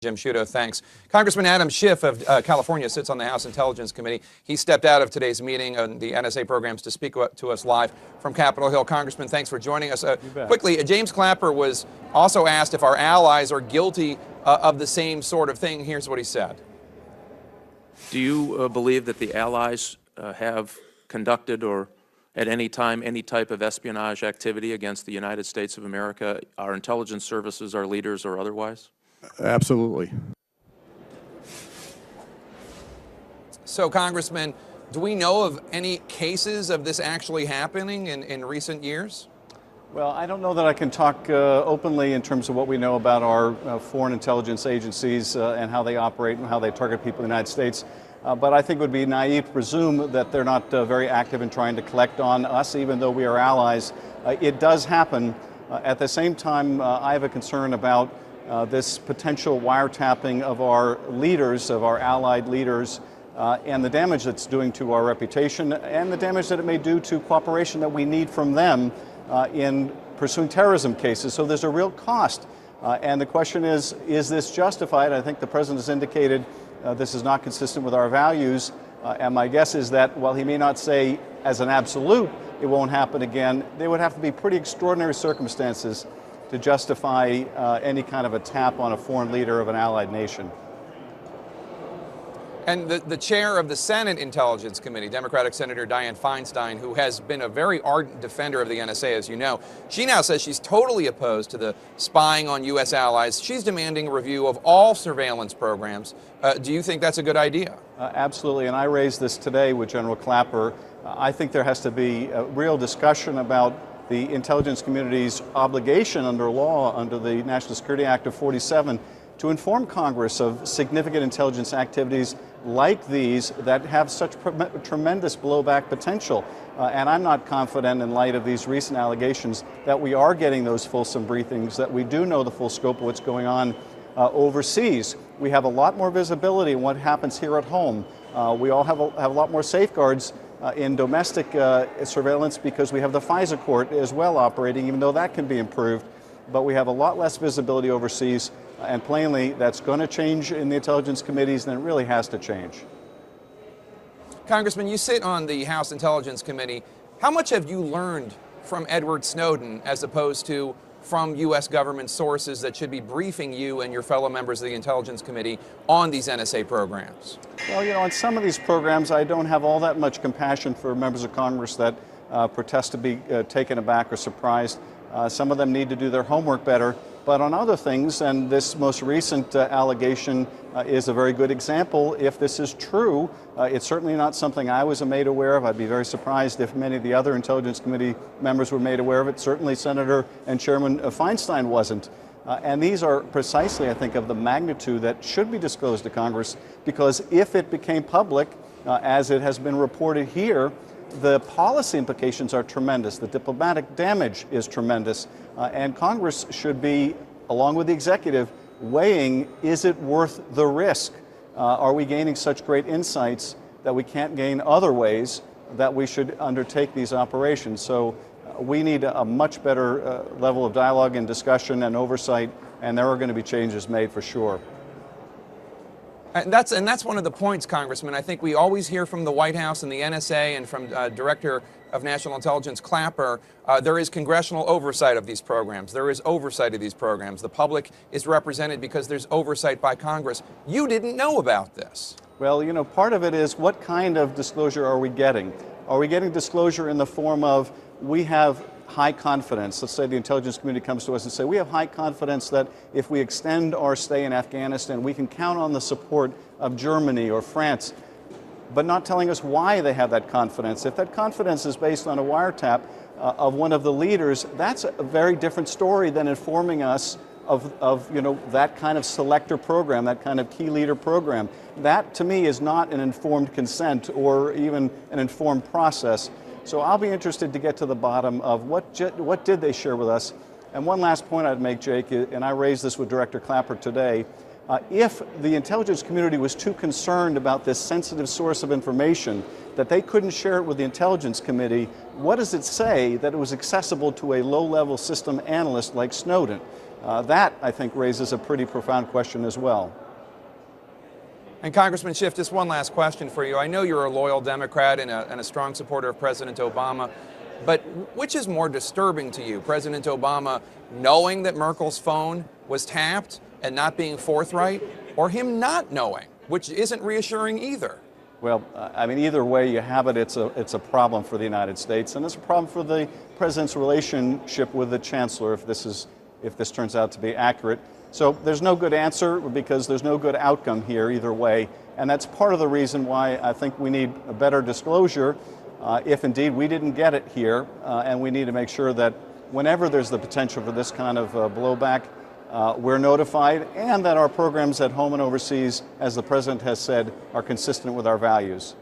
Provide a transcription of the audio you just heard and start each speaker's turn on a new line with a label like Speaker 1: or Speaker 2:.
Speaker 1: Jim Sciutto, thanks. Congressman Adam Schiff of California sits on the House Intelligence Committee. He stepped out of today's meeting on the NSA programs to speak to us live from Capitol Hill. Congressman, thanks for joining us. Quickly, James Clapper was also asked if our allies are guilty of the same sort of thing. Here's what he said.
Speaker 2: Do you believe that the allies have conducted or at any time any type of espionage activity against the United States of America, our intelligence services, our leaders, or otherwise?
Speaker 3: Absolutely.
Speaker 1: So, Congressman, do we know of any cases of this actually happening in recent years?
Speaker 4: Well, I don't know that I can talk openly in terms of what we know about our foreign intelligence agencies and how they operate and how they target people in the United States. But I think it would be naive to presume that they're not very active in trying to collect on us, even though we are allies. It does happen. At the same time, I have a concern about this potential wiretapping of our leaders, of our allied leaders, and the damage that's doing to our reputation and the damage that it may do to cooperation that we need from them in pursuing terrorism cases. So there's a real cost. And the question is this justified? I think the President has indicated this is not consistent with our values. And my guess is that while he may not say as an absolute it won't happen again, there would have to be pretty extraordinary circumstances to justify any kind of a tap on a foreign leader of an allied nation.
Speaker 1: And the chair of the Senate Intelligence Committee, Democratic Senator Dianne Feinstein, who has been a very ardent defender of the NSA, as you know, she now says she's totally opposed to the spying on U.S. allies. She's demanding a review of all surveillance programs. Do you think that's a good idea?
Speaker 4: Absolutely, and I raised this today with General Clapper. I think there has to be a real discussion about the intelligence community's obligation under law, under the National Security Act of '47, to inform Congress of significant intelligence activities like these that have such tremendous blowback potential. And I'm not confident, in light of these recent allegations, that we are getting those fulsome briefings, that we do know the full scope of what's going on overseas. We have a lot more visibility in what happens here at home. We all have a lot more safeguards in domestic surveillance because we have the FISA court as well operating, even though that can be improved. But we have a lot less visibility overseas, and plainly that's going to change in the intelligence committees, and it really has to change.
Speaker 1: Congressman, you sit on the House Intelligence Committee. How much have you learned from Edward Snowden as opposed to from U.S. government sources that should be briefing you and your fellow members of the Intelligence Committee on these NSA programs?
Speaker 4: Well, you know, on some of these programs, I don't have all that much compassion for members of Congress that protest to be taken aback or surprised. Some of them need to do their homework better. But on other things, and this most recent allegation is a very good example, if this is true, it's certainly not something I was made aware of. I'd be very surprised if many of the other Intelligence Committee members were made aware of it. Certainly Senator and Chairman Feinstein wasn't. And these are precisely, I think, of the magnitude that should be disclosed to Congress, because if it became public, as it has been reported here, the policy implications are tremendous. The diplomatic damage is tremendous. And Congress should be, along with the executive, weighing, is it worth the risk? Are we gaining such great insights that we can't gain other ways that we should undertake these operations? So we need a much better level of dialogue and discussion and oversight, and there are going to be changes made for sure.
Speaker 1: And that's one of the points, Congressman. I think we always hear from the White House and the NSA and from Director of National Intelligence Clapper, there is congressional oversight of these programs. There is oversight of these programs. The public is represented because there's oversight by Congress. You didn't know about this.
Speaker 4: Well, you know, part of it is what kind of disclosure are we getting? Are we getting disclosure in the form of we have high confidence? Let's say the intelligence community comes to us and say, we have high confidence that if we extend our stay in Afghanistan, we can count on the support of Germany or France, but not telling us why they have that confidence. If that confidence is based on a wiretap of one of the leaders, that's a very different story than informing us of you know, that kind of selector program, that kind of key leader program. That, to me, is not an informed consent or even an informed process. So I'll be interested to get to the bottom of what did they share with us. And one last point I'd make, Jake, and I raised this with Director Clapper today, if the intelligence community was too concerned about this sensitive source of information that they couldn't share it with the Intelligence Committee, what does it say that it was accessible to a low-level system analyst like Snowden? That, I think, raises a pretty profound question as well.
Speaker 1: And Congressman Schiff, just one last question for you. I know you're a loyal Democrat and a strong supporter of President Obama, but which is more disturbing to you? President Obama knowing that Merkel's phone was tapped and not being forthright, or him not knowing, which isn't reassuring either?
Speaker 4: Well, I mean, either way you have it, it's a problem for the United States, and it's a problem for the president's relationship with the chancellor if this turns out to be accurate. So there's no good answer because there's no good outcome here either way, and that's part of the reason why I think we need a better disclosure if indeed we didn't get it here, and we need to make sure that whenever there's the potential for this kind of blowback, we're notified, and that our programs at home and overseas, as the President has said, are consistent with our values.